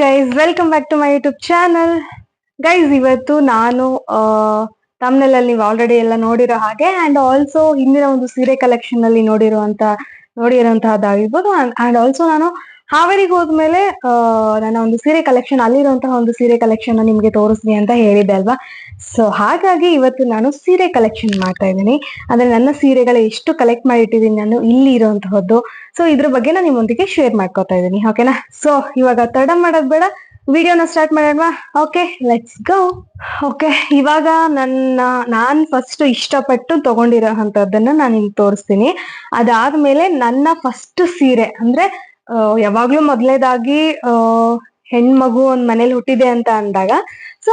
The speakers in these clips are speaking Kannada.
Guys, welcome back to my YouTube channel. Guys, ಇವತ್ತು ನಾನು ತಮ್ನೆಲ್ ಅಲ್ಲಿ ನೀವು ಆಲ್ರೆಡಿ ಎಲ್ಲ ನೋಡಿರೋ ಹಾಗೆ ಅಂಡ್ ಆಲ್ಸೋ ಹಿಂದಿನ ಒಂದು ಸೀರೆ ಕಲೆಕ್ಷನ್ ಅಲ್ಲಿ ನೋಡಿರುವಂತಹದ್ದಾಗಿರ್ಬೋದು. ಅಂಡ್ ಆಲ್ಸೋ ನಾನು ಹಾವೇರಿಗೆ ಹೋದ್ಮೇಲೆ ನನ್ನ ಒಂದು ಸೀರೆ ಕಲೆಕ್ಷನ್, ಅಲ್ಲಿರುವಂತಹ ಒಂದು ಸೀರೆ ಕಲೆಕ್ಷನ್ ನಿಮ್ಗೆ ತೋರಿಸ್ತೀನಿ ಅಂತ ಹೇಳಿದ್ದೆ ಅಲ್ವಾ. ಸೊ ಹಾಗಾಗಿ ಇವತ್ತು ನಾನು ಸೀರೆ ಕಲೆಕ್ಷನ್ ಮಾಡ್ತಾ ಇದ್ದೀನಿ. ಅಂದ್ರೆ ನನ್ನ ಸೀರೆಗಳ ಎಷ್ಟು ಕಲೆಕ್ಟ್ ಮಾಡಿಟ್ಟಿದ್ದೀನಿ ನಾನು ಇಲ್ಲಿ ಇರುವಂತಹದ್ದು. ಸೊ ಇದ್ರ ಬಗ್ಗೆ ನಾನು ನಿಮ್ಮೊಂದಿಗೆ ಶೇರ್ ಮಾಡ್ಕೊತಾ ಇದ್ದೀನಿ, ಓಕೆನಾ. ಸೊ ಇವಾಗ ತಡ ಮಾಡೋದ್ ಬೇಡ, ವಿಡಿಯೋನ ಸ್ಟಾರ್ಟ್ ಮಾಡೋಣ. Okay, let's go. ಓಕೆ, ಇವಾಗ ನಾನ್ ಫಸ್ಟ್ ಇಷ್ಟಪಟ್ಟು ತಗೊಂಡಿರೋ ಅಂತದನ್ನ ನಾನು ನಿಮ್ಗೆ ತೋರಿಸ್ತೀನಿ. ಅದಾದ್ಮೇಲೆ ನನ್ನ ಫಸ್ಟ್ ಸೀರೆ ಅಂದ್ರೆ ಯಾವಾಗ್ಲೂ ಮೊದಲನೇದಾಗಿ ಹೆಣ್ಮಗು ಒಂದ್ ಮನೇಲಿ ಹುಟ್ಟಿದೆ ಅಂತ ಅಂದಾಗ ಸೊ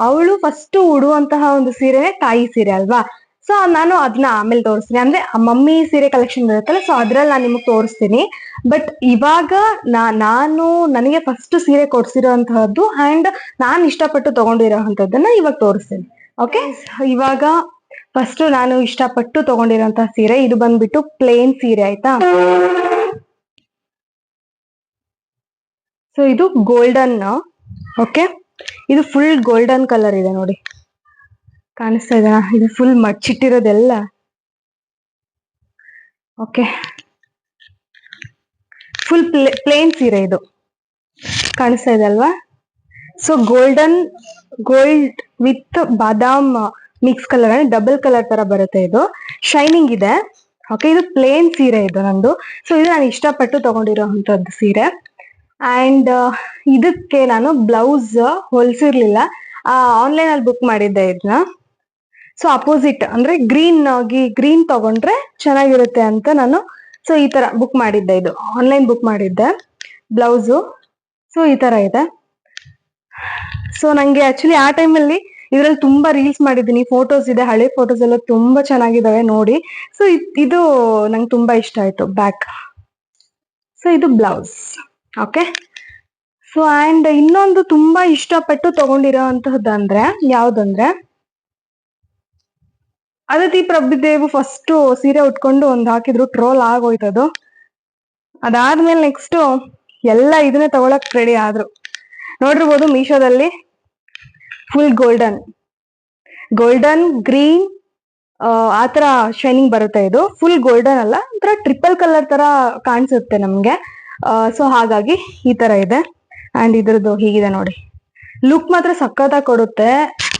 ಅವಳು ಫಸ್ಟ್ ಉಡುವಂತಹ ಒಂದು ಸೀರೆ ತಾಯಿ ಸೀರೆ ಅಲ್ವಾ. ಸೊ ನಾನು ಅದನ್ನ ಆಮೇಲೆ ತೋರಿಸ್ತೀನಿ, ಅಂದ್ರೆ ಮಮ್ಮಿ ಸೀರೆ ಕಲೆಕ್ಷನ್ ಇರುತ್ತಲ್ಲ, ಸೊ ಅದ್ರಲ್ಲಿ ನಾನು ನಿಮಗೆ ತೋರಿಸ್ತೀನಿ. ಬಟ್ ಇವಾಗ ನನಗೆ ಫಸ್ಟ್ ಸೀರೆ ಕೊಡ್ಸಿರೋಂತಹದ್ದು ಅಂಡ್ ನಾನು ಇಷ್ಟಪಟ್ಟು ತಗೊಂಡಿರೋಂಥದ್ದನ್ನ ಇವಾಗ ತೋರಿಸ್ತೀನಿ. ಓಕೆ, ಇವಾಗ ಫಸ್ಟ್ ನಾನು ಇಷ್ಟಪಟ್ಟು ತಗೊಂಡಿರೋಂತಹ ಸೀರೆ ಇದು ಬಂದ್ಬಿಟ್ಟು ಪ್ಲೇನ್ ಸೀರೆ, ಆಯ್ತಾ. ಸೊ ಇದು ಗೋಲ್ಡನ್, ಓಕೆ, ಇದು ಫುಲ್ ಗೋಲ್ಡನ್ ಕಲರ್ ಇದೆ ನೋಡಿ, ಕಾಣಿಸ್ತಾ ಇದೆ. ಇದು ಫುಲ್ ಮಡ್ಚಿಟ್ಟಿರೋದೆಲ್ಲ. ಓಕೆ, ಫುಲ್ ಪ್ಲೇನ್ ಸೀರೆ ಇದು, ಕಾಣಿಸ್ತಾ ಇದೆ ಅಲ್ವಾ. So gold with badam mix colour, double colour ತರ ಬರುತ್ತೆ. ಇದು ಶೈನಿಂಗ್ ಇದೆ. ಓಕೆ, ಇದು ಪ್ಲೇನ್ ಸೀರೆ ಇದು ನಂದು. ಸೊ ಇದು ನಾನು ಇಷ್ಟಪಟ್ಟು ತಗೊಂಡಿರೋಂಥದ್ದು ಸೀರೆ. ಅಂಡ್ ಇದಕ್ಕೆ ನಾನು ಬ್ಲೌಸ್ ಹೊಲ್ಸಿರ್ಲಿಲ್ಲ, ಆನ್ಲೈನ್ ಅಲ್ಲಿ ಬುಕ್ ಮಾಡಿದ್ದೆ ಇದನ್ನ. ಸೊ ಅಪೋಸಿಟ್ ಅಂದ್ರೆ ಗ್ರೀನ್ ತಗೊಂಡ್ರೆ ಚೆನ್ನಾಗಿರುತ್ತೆ ಅಂತ ನಾನು ಸೊ ಈ ತರ ಬುಕ್ ಮಾಡಿದ್ದೆ. ಇದು ಆನ್ಲೈನ್ ಬುಕ್ ಮಾಡಿದ್ದೆ ಬ್ಲೌಸು. ಸೊ ಈ ತರ ಇದೆ. ಸೊ ನಂಗೆ ಆಕ್ಚುಲಿ ಆ ಟೈಮಲ್ಲಿ ಇದ್ರಲ್ಲಿ ತುಂಬಾ ರೀಲ್ಸ್ ಮಾಡಿದ್ದೀನಿ, ಫೋಟೋಸ್ ಇದೆ, ಹಳೆ ಫೋಟೋಸ್ ಎಲ್ಲ ತುಂಬಾ ಚೆನ್ನಾಗಿದಾವೆ ನೋಡಿ. ಸೊ ಇದು ನಂಗೆ ತುಂಬಾ ಇಷ್ಟ ಆಯ್ತು ಬ್ಯಾಕ್. ಸೊ ಇದು ಬ್ಲೌಸ್. ಓಕೆ, ಸೊ ಅಂಡ್ ಇನ್ನೊಂದು ತುಂಬಾ ಇಷ್ಟಪಟ್ಟು ತಗೊಂಡಿರೋ ಅಂತಹದ್ದಂದ್ರೆ ಯಾವ್ದಂದ್ರೆ ಅದಿತಿ ಪ್ರಭುದೇವ್ ಫಸ್ಟ್ ಸೀರೆ ಉಟ್ಕೊಂಡು ಒಂದ್ ಹಾಕಿದ್ರು, ಟ್ರೋಲ್ ಆಗೋಯ್ತದು. ಅದಾದ್ಮೇಲೆ ನೆಕ್ಸ್ಟ್ ಎಲ್ಲ ಇದನ್ನೇ ತಗೊಳಕ್ ರೆಡಿ ಆದ್ರು. ನೋಡಿರ್ಬೋದು ಮೀಶೋದಲ್ಲಿ ಫುಲ್ ಗೋಲ್ಡನ್ ಗ್ರೀನ್ ಆತರ ಶೈನಿಂಗ್ ಬರುತ್ತೆ. ಇದು ಫುಲ್ ಗೋಲ್ಡನ್ ಅಲ್ಲ, ಒಂಥರ ಟ್ರಿಪಲ್ ಕಲರ್ ತರ ಕಾಣಿಸುತ್ತೆ ನಮ್ಗೆ. ಸೊ ಹಾಗಾಗಿ ಈ ತರ ಇದೆ. ಅಂಡ್ ಇದ್ರದ್ದು ಹೀಗಿದೆ ನೋಡಿ, ಲುಕ್ ಮಾತ್ರ ಸಖತ್ತಾಗಿ ಕೊಡುತ್ತೆ,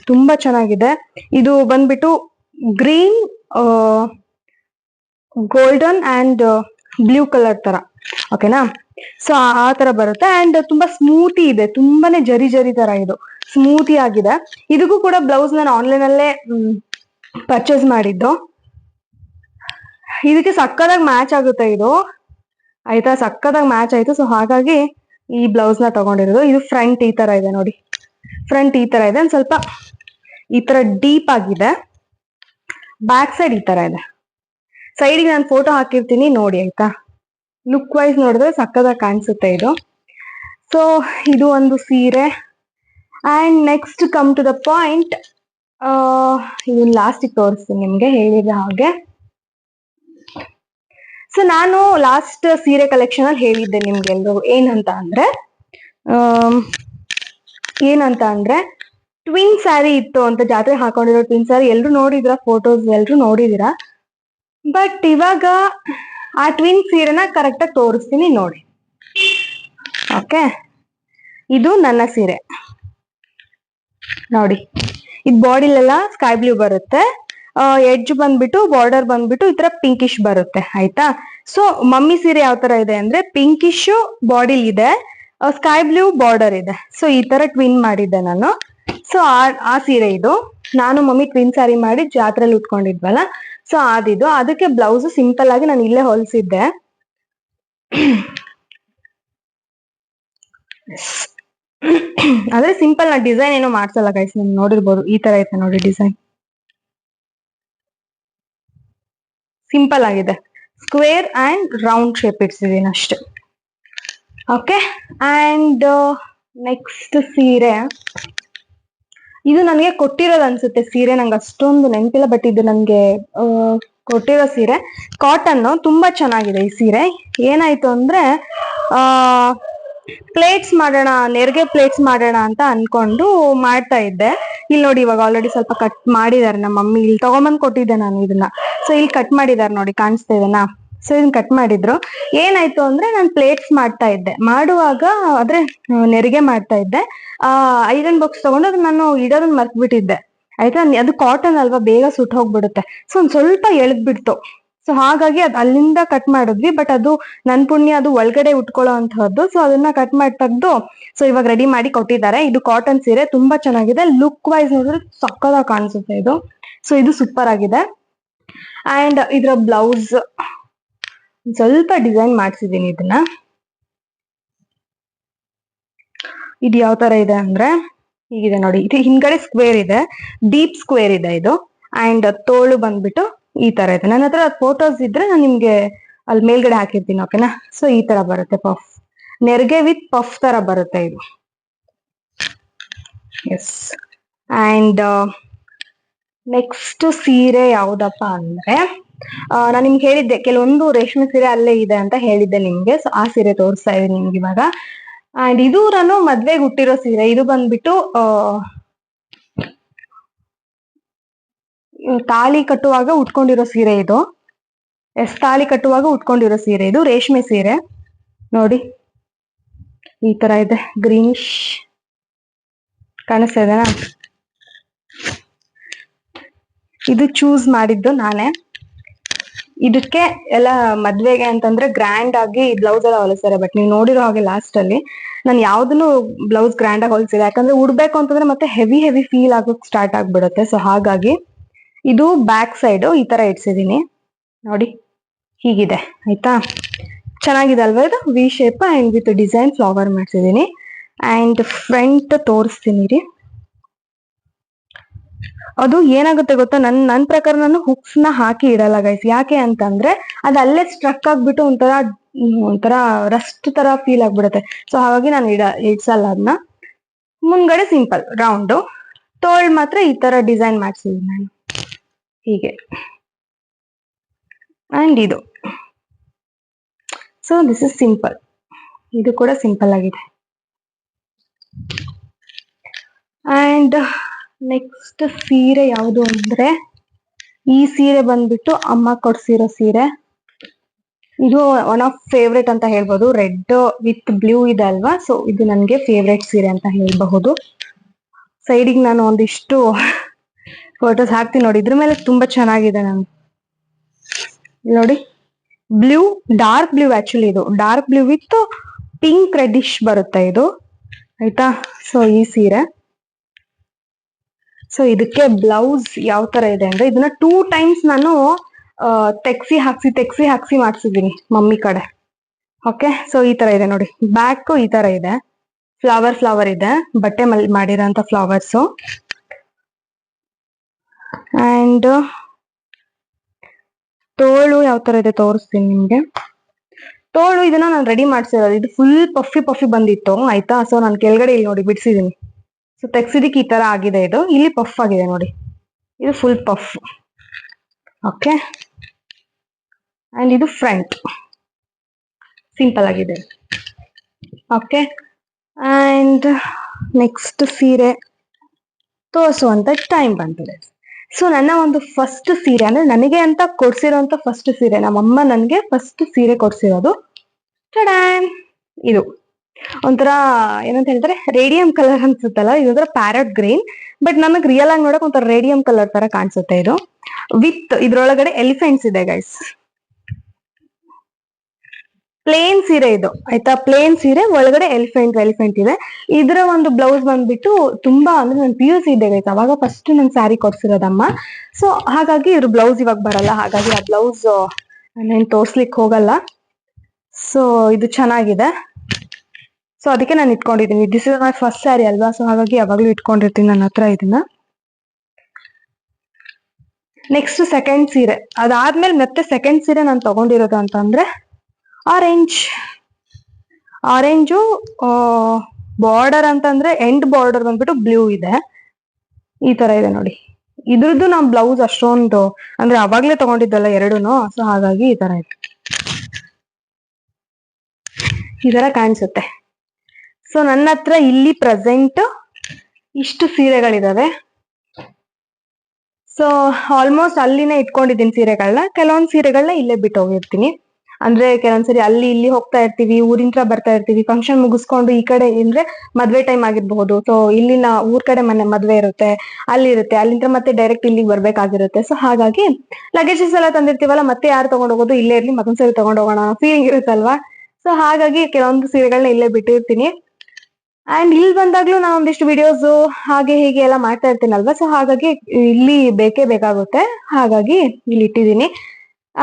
ತುಂಬಾ ಚೆನ್ನಾಗಿದೆ. ಇದು ಬಂದ್ಬಿಟ್ಟು green, golden and blue colour ತರ, ಓಕೆನಾ. ಸೊ ಆ ತರ ಬರುತ್ತೆ. ಅಂಡ್ ತುಂಬಾ ಸ್ಮೂತಿ ಇದೆ, ತುಂಬಾನೇ ಜರಿ ತರ ಇದು ಸ್ಮೂತಿ ಆಗಿದೆ. ಇದಕ್ಕೂ ಕೂಡ ಬ್ಲೌಸ್ ನಾನು ಆನ್ಲೈನ್ ಅಲ್ಲೇ ಪರ್ಚೇಸ್ ಮಾಡಿದ್ದು. ಇದಕ್ಕೆ ಸಕ್ಕತ್ತಾಗಿ ಮ್ಯಾಚ್ ಆಗುತ್ತೆ ಇದು, ಆಯ್ತಾ, ಸಕ್ಕತ್ತಾಗಿ ಮ್ಯಾಚ್ ಆಯ್ತು. ಸೊ ಹಾಗಾಗಿ ಈ ಬ್ಲೌಸ್ ನ ತಗೊಂಡಿರೋದು. ಇದು ಫ್ರಂಟ್ ಈ ತರ ಇದೆ ನೋಡಿ, ಫ್ರಂಟ್ ಈ ತರ ಇದೆ, ಒಂದ್ ಸ್ವಲ್ಪ ಈ ತರ ಡೀಪ್ ಆಗಿದೆ. ಬ್ಯಾಕ್ ಸೈಡ್ ಈ ತರ ಇದೆ. ಸೈಡ್ಗೆ ನಾನು ಫೋಟೋ ಹಾಕಿರ್ತೀನಿ ನೋಡಿ, ಆಯ್ತಾ. ಲುಕ್ ವೈಸ್ ನೋಡಿದ್ರೆ ಸಕ್ಕತ್ತಾಗಿ ಕಾಣಿಸುತ್ತೆ ಇದು. ಸೊ ಇದು ಒಂದು ಸೀರೆ. And next come to the point, ಇದು ಲಾಸ್ಟಿಗೆ ತೋರಿಸ್ತೀನಿ ನಿಮ್ಗೆ ಹೇಳಿದ ಹಾಗೆ. ಸೊ ನಾನು ಲಾಸ್ಟ್ ಸೀರೆ ಕಲೆಕ್ಷನ್ ಅಲ್ಲಿ ಹೇಳಿದ್ದೆ ನಿಮ್ಗೆಲ್ರು ಏನಂತ ಅಂದ್ರೆ ಟ್ವಿನ್ ಸ್ಯಾರಿ ಇತ್ತು ಅಂತ, ಜಾತ್ರೆ ಹಾಕೊಂಡಿರೋ ಟ್ವಿನ್ ಸ್ಯಾರಿ ಎಲ್ರು ನೋಡಿದ್ರ, ಫೋಟೋಸ್ ಎಲ್ರು ನೋಡಿದಿರಾ. ಬಟ್ ಇವಾಗ ಆ ಟ್ವಿನ್ ಸೀರೆನ ಕರೆಕ್ಟ್ ಆಗಿ ತೋರಿಸ್ತೀನಿ ನೋಡಿ. ಓಕೆ, ಇದು ನನ್ನ ಸೀರೆ ನೋಡಿ. ಇದು ಬಾಡಿಲೆಲ್ಲ ಸ್ಕೈ ಬ್ಲೂ ಬರುತ್ತೆ, ಎಡ್ಜ್ ಬಂದ್ಬಿಟ್ಟು ಬಾರ್ಡರ್ ಬಂದ್ಬಿಟ್ಟು ಈ ತರ ಪಿಂಕಿಶ್ ಬರುತ್ತೆ, ಆಯ್ತಾ. ಸೊ ಮಮ್ಮಿ ಸೀರೆ ಯಾವ ತರ ಇದೆ ಅಂದ್ರೆ ಪಿಂಕಿಶ್ ಬಾಡಿಲ್ ಇದೆ, ಸ್ಕೈ ಬ್ಲೂ ಬಾರ್ಡರ್ ಇದೆ. ಸೊ ಈ ತರ ಟ್ವಿನ್ ಮಾಡಿದ್ದೆ ನಾನು. ಸೊ ಆ ಸೀರೆ ಇದು ನಾನು ಮಮ್ಮಿ ಟ್ವಿನ್ ಸ್ಯಾರಿ ಮಾಡಿ ಜಾತ್ರೆಯಲ್ಲಿ ಉಟ್ಕೊಂಡಿದ್ವಲ್ಲ, ಸೊ ಅದಿದು. ಅದಕ್ಕೆ ಬ್ಲೌಸ್ ಸಿಂಪಲ್ ಆಗಿ ನಾನು ಇಲ್ಲೇ ಹೊಲ್ಸಿದ್ದೆ. ಆದ್ರೆ ಸಿಂಪಲ್, ನಾ ಡಿಸೈನ್ ಏನೋ ಮಾಡ್ಸಲ್ಲ ಗೈಸ್, ನಿಮ್ಗೆ ನೋಡಿರ್ಬೋದು ಈ ತರ ಐತೆ ನೋಡಿ ಡಿಸೈನ್, ಸಿಂಪಲ್ ಆಗಿದೆ. ಸ್ಕ್ವೇರ್ ಅಂಡ್ ರೌಂಡ್ ಶೇಪ್ ಇಡ್ಸಿದೀನಿ ಅಷ್ಟೇ. ಓಕೆ, ಅಂಡ್ ನೆಕ್ಸ್ಟ್ ಸೀರೆ ಇದು ನನಗೆ ಕೊಟ್ಟಿರೋದು ಅನ್ಸುತ್ತೆ ಸೀರೆ, ನಂಗೆ ಅಷ್ಟೊಂದು ನೆನಪಿಲ್ಲ. ಬಟ್ ಇದು ನನಗೆ ಕೊಟ್ಟಿರೋ ಸೀರೆ ಕಾಟನ್, ತುಂಬಾ ಚೆನ್ನಾಗಿದೆ ಈ ಸೀರೆ. ಏನಾಯ್ತು ಅಂದ್ರೆ ಪ್ಲೇಟ್ಸ್ ಮಾಡೋಣ, ನೆರಿಗೆ ಪ್ಲೇಟ್ಸ್ ಮಾಡೋಣ ಅಂತ ಅನ್ಕೊಂಡು ಮಾಡ್ತಾ ಇದ್ದೆ. ಇಲ್ಲಿ ನೋಡಿ ಇವಾಗ ಆಲ್ರೆಡಿ ಸ್ವಲ್ಪ ಕಟ್ ಮಾಡಿದಾರೆ ನಮ್ಮ ಮಮ್ಮಿ. ಇಲ್ಲಿ ತಗೊಂಬಂದ್ ಕೊಟ್ಟಿದ್ದೆ ನಾನು ಇದನ್ನ. ಸೊ ಇಲ್ಲಿ ಕಟ್ ಮಾಡಿದಾರೆ ನೋಡಿ, ಕಾಣಿಸ್ತಾ ಇದೆನಾ? ಸೊ ಇದನ್ನ ಕಟ್ ಮಾಡಿದ್ರು. ಏನಾಯ್ತು ಅಂದ್ರೆ ನಾನು ಪ್ಲೇಟ್ಸ್ ಮಾಡ್ತಾ ಇದ್ದೆ, ಮಾಡುವಾಗ ಆದ್ರೆ ನೆರಿಗೆ ಮಾಡ್ತಾ ಇದ್ದೆ. ಐರನ್ ಬಾಕ್ಸ್ ತಗೊಂಡು ಅದನ್ನ ನಾನು ಇಡೋದನ್ನ ಮರ್ತ್ಬಿಟ್ಟಿದ್ದೆ. ಆಯ್ತಾ, ಅದು ಕಾಟನ್ ಅಲ್ವಾ, ಬೇಗ ಸುಟ್ಟು ಹೋಗ್ಬಿಡುತ್ತೆ. ಸೊ ಒಂದ್ ಸ್ವಲ್ಪ ಎಳ್ದ್ ಬಿಡ್ತು. ಸೊ ಹಾಗಾಗಿ ಅದ್ ಅಲ್ಲಿಂದ ಕಟ್ ಮಾಡಿದ್ವಿ. ಬಟ್ ಅದು ನನ್ ಪುಣ್ಯ, ಅದು ಒಳಗಡೆ ಉಟ್ಕೊಳ್ಳೋ ಅಂತಹದ್ದು. ಸೊ ಅದನ್ನ ಕಟ್ ಮಾಡಿ ತೆಗ್ದು ಸೊ ಇವಾಗ ರೆಡಿ ಮಾಡಿ ಕೊಟ್ಟಿದ್ದಾರೆ. ಇದು ಕಾಟನ್ ಸೀರೆ, ತುಂಬಾ ಚೆನ್ನಾಗಿದೆ. ಲುಕ್ ವೈಸ್ ನೋಡಿದ್ರೆ ಸಕ್ಕದಾಗಿ ಕಾಣಿಸುತ್ತೆ ಇದು. ಸೊ ಇದು ಸೂಪರ್ ಆಗಿದೆ. ಅಂಡ್ ಇದ್ರ ಬ್ಲೌಸ್ ಸ್ವಲ್ಪ ಡಿಸೈನ್ ಮಾಡ್ಸಿದೀನಿ ಇದನ್ನ. ಇದು ಯಾವ ತರ ಇದೆ ಅಂದ್ರೆ ಹೀಗಿದೆ ನೋಡಿ. ಇದು ಹಿಂದ್ಗಡೆ ಸ್ಕ್ವೇರ್ ಇದೆ, ಡೀಪ್ ಸ್ಕ್ವೇರ್ ಇದೆ ಇದು. ಅಂಡ್ ತೋಳು ಬಂದ್ಬಿಟ್ಟು ಈ ತರ ಇದೆ. ನನ್ನ ಹತ್ರ ಫೋಟೋಸ್ ಇದ್ರೆ ನಾನು ನಿಮ್ಗೆ ಅಲ್ಲಿ ಮೇಲ್ಗಡೆ ಹಾಕಿರ್ತೀನಿ, ಓಕೆನಾ? ಸೊ ಈ ತರ ಬರುತ್ತೆ ಪಫ್, ನೆರಿಗೆ ವಿತ್ ಪಫ್ ತರ ಬರುತ್ತೆ ಇದು. ಎಸ್. ಅಂಡ್ ನೆಕ್ಸ್ಟ್ ಸೀರೆ ಯಾವ್ದಪ್ಪ ಅಂದ್ರೆ ನಾನು ನಿಮ್ಗೆ ಹೇಳಿದ್ದೆ ಕೆಲವೊಂದು ರೇಷ್ಮೆ ಸೀರೆ ಅಲ್ಲೇ ಇದೆ ಅಂತ ಹೇಳಿದ್ದೆ ನಿಮ್ಗೆ. ಸೊ ಆ ಸೀರೆ ತೋರಿಸ್ತಾ ಇದೀನಿ ನಿಮ್ಗೆ ಇವಾಗ. ಅಂಡ್ ಇದು ನಾನು ಮದ್ವೆಗೆ ಹುಟ್ಟಿರೋ ಸೀರೆ. ಇದು ಬಂದ್ಬಿಟ್ಟು ತಾಳಿ ಕಟ್ಟುವಾಗ ಉಟ್ಕೊಂಡಿರೋ ಸೀರೆ ಇದು. ತಾಳಿ ಕಟ್ಟುವಾಗ ಉಟ್ಕೊಂಡಿರೋ ಸೀರೆ ಇದು, ರೇಷ್ಮೆ ಸೀರೆ ನೋಡಿ. ಈ ತರ ಇದೆ, ಗ್ರೀನಿಶ್ ಕಾಣಿಸ್ತಾ ಇದೆನಾ? ಇದು ಚೂಸ್ ಮಾಡಿದ್ದು ನಾನೇ. ಇದಕ್ಕೆ ಎಲ್ಲ ಮದ್ವೆಗೆ ಅಂತಂದ್ರೆ ಗ್ರ್ಯಾಂಡ್ ಆಗಿ ಬ್ಲೌಸ್ ಎಲ್ಲ ಹೊಲಿಸ್ತಾರೆ. ಬಟ್ ನೀವು ನೋಡಿರೋ ಹಾಗೆ ಲಾಸ್ಟ್ ಅಲ್ಲಿ ನಾನು ಯಾವ್ದನ್ನು ಬ್ಲೌಸ್ ಗ್ರ್ಯಾಂಡ್ ಆಗಿ ಹೊಲಿಸಿಲ್ಲ. ಯಾಕಂದ್ರೆ ಉಡ್ಬೇಕು ಅಂತಂದ್ರೆ ಮತ್ತೆ ಹೆವಿ ಹೆವಿ ಫೀಲ್ ಆಗೋಕ್ ಸ್ಟಾರ್ಟ್ ಆಗ್ಬಿಡುತ್ತೆ. ಸೊ ಹಾಗಾಗಿ ಇದು ಬ್ಯಾಕ್ ಸೈಡ್ ಈ ತರ ಇಡ್ಸಿದೀನಿ ನೋಡಿ, ಹೀಗಿದೆ. ಆಯ್ತಾ, ಚೆನ್ನಾಗಿದೆ ಅಲ್ವಾ ಇದು? V shape and with design flower ಮಾಡ್ಸಿದೀನಿ. ಅಂಡ್ ಫ್ರಂಟ್ ತೋರಿಸ್ತೀನಿ ರೀ. ಅದು ಏನಾಗುತ್ತೆ ಗೊತ್ತಾ, ನನ್ ಪ್ರಕಾರ ನಾನು ಹುಕ್ಸ್ ನ ಹಾಕಿ ಇಡಲ್ಲ ಗೈಸ್. ಯಾಕೆ ಅಂತಂದ್ರೆ ಅದು ಅಲ್ಲೇ ಸ್ಟ್ರಕ್ ಆಗ್ಬಿಟ್ಟು ಒಂಥರ ರಸ್ಟ್ ತರ ಫೀಲ್ ಆಗ್ಬಿಡುತ್ತೆ. ಸೊ ಹಾಗಾಗಿ ನಾನು ಇಡ್ಸಲ್ಲ ಅದನ್ನ. ಮುಂದ್ಗಡೆ ಸಿಂಪಲ್ ರೌಂಡು, ತೋಳ್ ಮಾತ್ರ ಈ ತರ ಡಿಸೈನ್ ಮಾಡ್ಸಿದೀನಿ ನಾನು ಹೀಗೆ. ಅಂಡ್ ಇದು ಸೊ ದಿಸ್ ಇಸ್ ಸಿಂಪಲ್. ಇದು ಕೂಡ ಸಿಂಪಲ್ ಆಗಿದೆ. ಅಂಡ್ ನೆಕ್ಸ್ಟ್ ಸೀರೆ ಯಾವುದು ಅಂದ್ರೆ ಈ ಸೀರೆ ಬಂದ್ಬಿಟ್ಟು ಅಮ್ಮ ಕೊಡ್ಸಿರೋ ಸೀರೆ. ಇದು ಒನ್ ಆಫ್ ಫೇವ್ರೇಟ್ ಅಂತ ಹೇಳ್ಬೋದು. ರೆಡ್ ವಿತ್ ಬ್ಲೂ ಇದೆ ಅಲ್ವಾ, ಸೊ ಇದು ನನಗೆ ಫೇವ್ರೇಟ್ ಸೀರೆ ಅಂತ ಹೇಳ್ಬಹುದು. ಸೈಡಿಗೆ ನಾನು ಒಂದಿಷ್ಟು ಫೋಟೋಸ್ ಹಾಕ್ತೀನಿ ನೋಡಿ. ಇದ್ರ ಮೇಲೆ ತುಂಬಾ ಚೆನ್ನಾಗಿದೆ. ನಾನು ನೋಡಿ, ಬ್ಲೂ, ಡಾರ್ಕ್ ಬ್ಲೂ, ಆಕ್ಚುಲಿ ಇದು dark blue with pink reddish ಬರುತ್ತೆ ಇದು. ಆಯ್ತಾ, ಸೊ ಈ ಸೀರೆ. ಸೊ ಇದಕ್ಕೆ ಬ್ಲೌಸ್ ಯಾವ ತರ ಇದೆ ಅಂದ್ರೆ ಇದನ್ನ 2 times ನಾನು ತೆಗ್ಸಿ ಹಾಕ್ಸಿ ಮಾಡ್ಸಿದೀನಿ ಮಮ್ಮಿ ಕಡೆ. ಓಕೆ, ಸೊ ಈ ತರ ಇದೆ ನೋಡಿ. ಬ್ಯಾಕ್ ಈ ತರ ಇದೆ, ಫ್ಲವರ್ ಇದೆ, ಬಟ್ಟೆ ಮಾಡಿರೋಂತ ಫ್ಲವರ್ಸ್. ಅಂಡ್ ತೋಳು ಯಾವ ತರ ಇದೆ ತೋರಿಸ್ತೀನಿ ನಿಮ್ಗೆ. ತೋಳು ಇದನ್ನ ನಾನು ರೆಡಿ ಮಾಡ್ಸಿರೋದು. ಇದು ಫುಲ್ ಪಫಿ ಬಂದಿತ್ತು. ಆಯ್ತಾ, ಸೊ ನಾನು ಕೆಳಗಡೆ ಇಲ್ಲಿ ನೋಡಿ ಬಿಡ್ಸಿದೀನಿ. ಸೊ ತೆಗ್ಸಿದಿಕ್ಕೆ ಈ ತರ ಆಗಿದೆ. ಇದು ಇಲ್ಲಿ ಪಫ್ ಆಗಿದೆ ನೋಡಿ, ಇದು ಫುಲ್ ಪಫ್. ಓಕೆ, ಅಂಡ್ ಇದು ಫ್ರಂಟ್ ಸಿಂಪಲ್ ಆಗಿದೆ. ಓಕೆ, ಅಂಡ್ ನೆಕ್ಸ್ಟ್ ಸೀರೆ ತೋರಿಸುವಂತ ಟೈಮ್ ಬಂದಿದೆ. ಸೊ ನನ್ನ ಒಂದು ಫಸ್ಟ್ ಸೀರೆ ಅಂದ್ರೆ ನನಗೆ ಅಂತ ಕೊಡ್ಸಿರೋಂತ ಫಸ್ಟ್ ಸೀರೆ, ನಮ್ಮಮ್ಮ ನನ್ಗೆ ಫಸ್ಟ್ ಸೀರೆ ಕೊಡ್ಸಿರೋದು. ಟಡಾನ್, ಇದು ಒಂಥರ ಏನಂತ ಹೇಳ್ತಾರೆ, ರೇಡಿಯಂ ಕಲರ್ ಅನ್ಸುತ್ತಲ್ಲ. ಇದೊಂಥರ ಪ್ಯಾರಟ್ ಗ್ರೀನ್, ಬಟ್ ನಮಗ್ ರಿಯಲ್ ಆಗಿ ನೋಡಕ್ ಒಂಥರ ರೇಡಿಯಂ ಕಲರ್ ತರ ಕಾಣಿಸುತ್ತೆ ಇದು. ವಿತ್ ಇದ್ರೊಳಗಡೆ ಎಲಿಫೆಂಟ್ಸ್ ಇದೆ ಗೈಸ್. ಪ್ಲೇನ್ ಸೀರೆ ಇದು. ಆಯ್ತಾ, ಪ್ಲೇನ್ ಸೀರೆ ಒಳಗಡೆ ಎಲಿಫೆಂಟ್ ಇದೆ. ಇದರ ಒಂದು ಬ್ಲೌಸ್ ಬಂದ್ಬಿಟ್ಟು ತುಂಬಾ ಅಂದ್ರೆ ನಾನು PUC ಇದ್ದೆ ಗೈಸ್, ಅವಾಗ ಫಸ್ಟ್ ನನ್ ಸ್ಯಾರಿ ಕೊಡ್ಸಿರೋದಮ್ಮ. ಸೊ ಹಾಗಾಗಿ ಇದ್ರ ಬ್ಲೌಸ್ ಇವಾಗ ಬರಲ್ಲ. ಹಾಗಾಗಿ ಆ ಬ್ಲೌಸ್ ನಾನೇನ್ ತೋರ್ಸ್ಲಿಕ್ಕೆ ಹೋಗಲ್ಲ. ಸೊ ಇದು ಚೆನ್ನಾಗಿದೆ. ಸೊ ಅದಕ್ಕೆ ನಾನು ಇಟ್ಕೊಂಡಿದ್ದೀನಿ. This is my first sari ಅಲ್ವಾ, ಸೊ ಹಾಗಾಗಿ ಯಾವಾಗ್ಲೂ ಇಟ್ಕೊಂಡಿರ್ತೀನಿ ನನ್ನ ಹತ್ರ ಇದನ್ನ. ನೆಕ್ಸ್ಟ್ ಸೆಕೆಂಡ್ ಸೀರೆ ಅದಾದ್ಮೇಲೆ ಮತ್ತೆ ಸೆಕೆಂಡ್ ಸೀರೆ ನಾನು ತಗೊಂಡಿರೋದು ಅಂತಂದ್ರೆ ಆರೆಂಜು ಬಾರ್ಡರ್ ಅಂತಂದ್ರೆ ಎಂಡ್ ಬಾರ್ಡರ್ ಬಂದ್ಬಿಟ್ಟು ಬ್ಲೂ ಇದೆ. ಈ ತರ ಇದೆ ನೋಡಿ. ಇದ್ರದ್ದು ನಮ್ ಬ್ಲೌಸ್ ಅಷ್ಟೊಂದು ಅಂದ್ರೆ ಅವಾಗ್ಲೇ ತಗೊಂಡಿದ್ದಲ್ಲ ಎರಡೂನು. ಸೊ ಹಾಗಾಗಿ ಈ ತರ ಇದೆ, ಈ ತರ ಕಾಣಿಸುತ್ತೆ. ಸೊ ನನ್ನ ಹತ್ರ ಇಲ್ಲಿ ಪ್ರೆಸೆಂಟ್ ಇಷ್ಟು ಸೀರೆಗಳಿದಾವೆ. ಸೊ ಆಲ್ಮೋಸ್ಟ್ ಅಲ್ಲಿನೇ ಇಟ್ಕೊಂಡಿದ್ದೀನಿ ಸೀರೆಗಳನ್ನ. ಕೆಲವೊಂದು ಸೀರೆಗಳನ್ನ ಇಲ್ಲೇ ಬಿಟ್ಟು ಹೋಗಿರ್ತೀನಿ. ಅಂದ್ರೆ ಕೆಲವೊಂದ್ಸರಿ ಅಲ್ಲಿ ಇಲ್ಲಿ ಹೋಗ್ತಾ ಇರ್ತೀವಿ, ಊರಿಂತ್ರ ಬರ್ತಾ ಇರ್ತೀವಿ, ಫಂಕ್ಷನ್ ಮುಗಿಸ್ಕೊಂಡು ಈ ಕಡೆ ಅಂದ್ರೆ ಮದ್ವೆ ಟೈಮ್ ಆಗಿರ್ಬಹುದು. ಸೊ ಇಲ್ಲಿನ ಊರ್ ಕಡೆ ಮದ್ವೆ ಇರುತ್ತೆ, ಅಲ್ಲಿರುತ್ತೆ, ಅಲ್ಲಿಂದ ಮತ್ತೆ ಡೈರೆಕ್ಟ್ ಇಲ್ಲಿಗೆ ಬರ್ಬೇಕಾಗಿರುತ್ತೆ. ಸೊ ಹಾಗಾಗಿ ಲಗೇಜಸ್ ಎಲ್ಲ ತಂದಿರ್ತೀವಲ್ಲ, ಮತ್ತೆ ಯಾರು ತಗೊಂಡ್ ಹೋಗೋದು, ಇಲ್ಲೇ ಇರ್ಲಿ ಮತ್ತೊಂದ್ಸರಿ ತಗೊಂಡ್ ಹೋಗೋಣ ಫೀಲಿಂಗ್ ಇರುತ್ತಲ್ವಾ. ಸೊ ಹಾಗಾಗಿ ಕೆಲವೊಂದು ಸೀರೆಗಳನ್ನ ಇಲ್ಲೇ ಬಿಟ್ಟಿರ್ತೀನಿ. ಅಂಡ್ ಇಲ್ಲಿ ಬಂದಾಗ್ಲೂ ನಾನು ಒಂದಿಷ್ಟು ವಿಡಿಯೋಸ್ ಹಾಗೆ ಹೀಗೆ ಎಲ್ಲ ಮಾಡ್ತಾ ಇರ್ತೀನಲ್ವಾ. ಸೊ ಹಾಗಾಗಿ ಇಲ್ಲಿ ಬೇಕೇ ಬೇಕಾಗುತ್ತೆ, ಹಾಗಾಗಿ ಇಲ್ಲಿ ಇಟ್ಟಿದ್ದೀನಿ.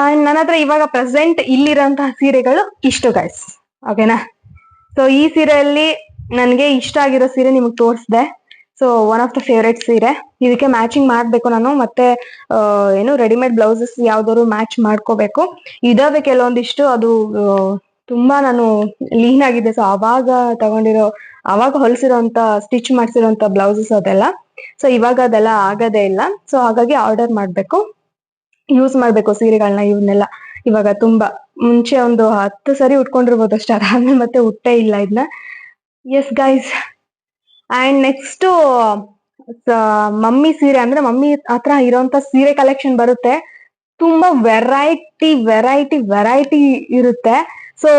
ಅಂಡ್ ನನ್ನ ಹತ್ರ ಇವಾಗ ಪ್ರೆಸೆಂಟ್ ಇಲ್ಲಿರೋಂತಹ ಸೀರೆಗಳು ಇಷ್ಟು ಗೈಸ್, ಓಕೆನಾ. ಸೊ ಈ ಸೀರೆಯಲ್ಲಿ ನನಗೆ ಇಷ್ಟ ಆಗಿರೋ ಸೀರೆ ನಿಮಗೆ ತೋರಿಸ್ದೆ. So one of the favourite ಸೀರೆ. ಇದಕ್ಕೆ ಮ್ಯಾಚಿಂಗ್ ಮಾಡ್ಬೇಕು ನಾನು, ಮತ್ತೆ ಏನು ರೆಡಿಮೇಡ್ ಬ್ಲೌಸಸ್ ಯಾವ್ದಾದ್ರು ಮ್ಯಾಚ್ ಮಾಡ್ಕೋಬೇಕು. ಇದಾವೆ ಕೆಲವೊಂದಿಷ್ಟು, ಅದು ತುಂಬಾ ನಾನು ಲೀನ್ ಆಗಿದೆ. ಸೊ ಅವಾಗ ಹೊಲಿಸಿರೋಂತ ಸ್ಟಿಚ್ ಮಾಡಿಸಿರೋಂತ ಬ್ಲೌಸಸ್ ಅದೆಲ್ಲ. ಸೊ ಇವಾಗ ಅದೆಲ್ಲ ಆಗದೇ ಇಲ್ಲ. ಸೊ ಹಾಗಾಗಿ ಆರ್ಡರ್ ಮಾಡ್ಬೇಕು, ಯೂಸ್ ಮಾಡ್ಬೇಕು ಸೀರೆಗಳನ್ನ. ಇವನ್ನೆಲ್ಲ ಇವಾಗ ತುಂಬಾ ಮುಂಚೆ ಒಂದು 10 ಸರಿ ಉಟ್ಕೊಂಡಿರ್ಬೋದು ಅಷ್ಟೇ, ಅದಾದ್ಮೇಲೆ ಮತ್ತೆ ಉಟ್ಟೇ ಇಲ್ಲ ಇದನ್ನ. Yes guys. And next mummy ಸೀರೆ, ಅಂದ್ರೆ ಮಮ್ಮಿ ಹತ್ರ ಇರೋಂತ ಸೀರೆ ಕಲೆಕ್ಷನ್ ಬರುತ್ತೆ. ತುಂಬಾ ವೆರೈಟಿ ಇರುತ್ತೆ. ಸೊ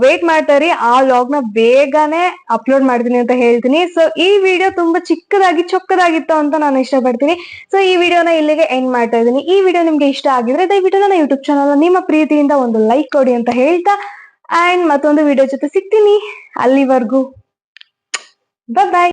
ವೇಟ್ ಮಾಡ್ತಾರಿ, ಆ ವ್ಲಾಗ್ ನ ಬೇಗನೆ ಅಪ್ಲೋಡ್ ಮಾಡ್ತೀನಿ ಅಂತ ಹೇಳ್ತೀನಿ. ಸೊ ಈ ವಿಡಿಯೋ ತುಂಬಾ ಚೊಕ್ಕದಾಗಿತ್ತು ಅಂತ ನಾನು ಇಷ್ಟಪಡ್ತೀನಿ. ಸೊ ಈ ವಿಡಿಯೋನ ಇಲ್ಲಿಗೆ ಎಂಡ್ ಮಾಡ್ತಾ ಇದ್ದೀನಿ. ಈ ವಿಡಿಯೋ ನಿಮ್ಗೆ ಇಷ್ಟ ಆಗಿದ್ರೆ ದಯವಿಟ್ಟು ನನ್ನ ಯೂಟ್ಯೂಬ್ ಚಾನಲ್ ನಿಮ್ಮ ಪ್ರೀತಿಯಿಂದ ಒಂದು ಲೈಕ್ ಕೊಡಿ ಅಂತ ಹೇಳ್ತಾ, ಅಂಡ್ ಮತ್ತೊಂದು ವಿಡಿಯೋ ಜೊತೆ ಸಿಗ್ತೀನಿ. ಅಲ್ಲಿವರೆಗೂ ಬಾಯ್.